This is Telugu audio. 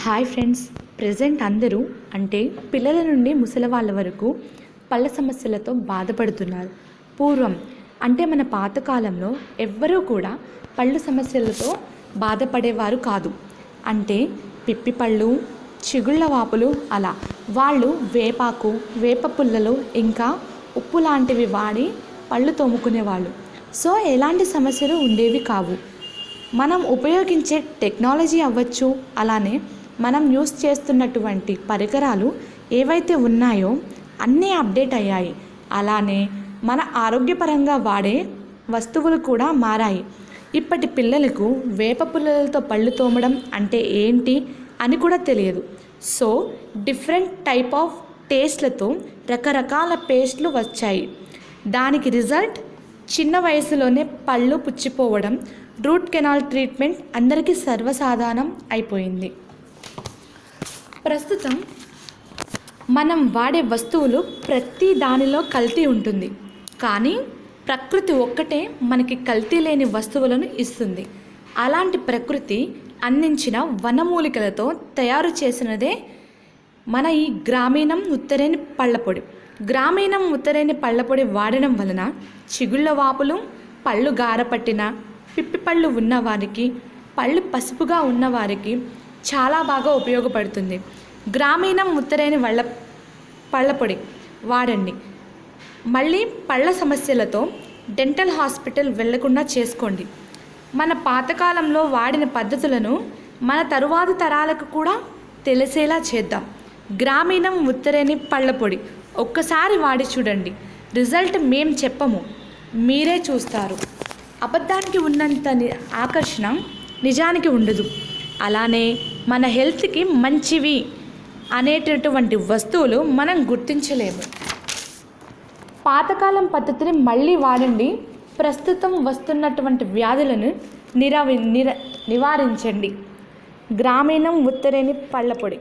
హాయ్ ఫ్రెండ్స్, ప్రజెంట్ అందరూ అంటే పిల్లల నుండి ముసలి వాళ్ళ వరకు పళ్ళ సమస్యలతో బాధపడుతున్నారు. పూర్వం అంటే మన పాతకాలంలో ఎవ్వరూ కూడా పళ్ళు సమస్యలతో బాధపడేవారు కాదు. అంటే పిప్పి పళ్ళు, చిగుళ్ళ వాపులు అలా వాళ్ళు వేపాకు, వేప పుల్లలు ఇంకా ఉప్పు లాంటివి వాడి పళ్ళు తోముకునేవాళ్ళు. సో ఎలాంటి సమస్యలు ఉండేవి కావు. మనం ఉపయోగించే టెక్నాలజీ అవ్వచ్చు, అలానే మనం యూస్ చేస్తున్నటువంటి పరికరాలు ఏవైతే ఉన్నాయో అన్నీ అప్డేట్ అయ్యాయి. అలానే మన ఆరోగ్యపరంగా వాడే వస్తువులు కూడా మారాయి. ఇప్పటి పిల్లలకు వేప పుల్లలతో పళ్ళు తోమడం అంటే ఏంటి అని కూడా తెలియదు. సో డిఫరెంట్ టైప్ ఆఫ్ టేస్ట్లతో రకరకాల పేస్ట్లు వచ్చాయి. దానికి రిజల్ట్ చిన్న వయసులోనే పళ్ళు పుచ్చిపోవడం, రూట్ కెనాల్ ట్రీట్మెంట్ అందరికీ సర్వసాధారణం అయిపోయింది. ప్రస్తుతం మనం వాడే వస్తువులు ప్రతి దానిలో కల్తీ ఉంటుంది. కానీ ప్రకృతి ఒక్కటే మనకి కల్తీ లేని వస్తువులను ఇస్తుంది. అలాంటి ప్రకృతి అందించిన వనమూలికలతో తయారు చేసినదే మన ఈ గ్రామీణం ఉత్తరేణి పళ్ళపొడి. గ్రామీణం ఉత్తరేణి పళ్ళపొడి వాడడం వలన చిగుళ్ళ వాపులు, పళ్ళు గారపట్టిన, పిప్పి పళ్ళు ఉన్నవారికి, పళ్ళు పసుపుగా ఉన్నవారికి చాలా బాగా ఉపయోగపడుతుంది. గ్రామీణం ఉత్తరేణి పళ్ళపొడి వాడండి. మళ్ళీ పళ్ళ సమస్యలతో డెంటల్ హాస్పిటల్ వెళ్లకుండా చేసుకోండి. మన పాతకాలంలో వాడిన పద్ధతులను మన తరువాత తరాలకు కూడా తెలిసేలా చేద్దాం. గ్రామీణం ఉత్తరేణి పళ్ళపొడి ఒక్కసారి వాడి చూడండి. రిజల్ట్ మేం చెప్పము, మీరే చూస్తారు. అబద్ధానికి ఉన్నంత ఆకర్షణ నిజానికి ఉండదు. అలానే మన హెల్త్కి మంచివి అనేటటువంటి వస్తువులు మనం గుర్తించలేము. పాతకాలం పద్ధతిని మళ్ళీ వాడండి. ప్రస్తుతం వస్తున్నటువంటి వ్యాధులను నివారించండి. గ్రామీణం ఉత్తరేణి పళ్ళపొడి.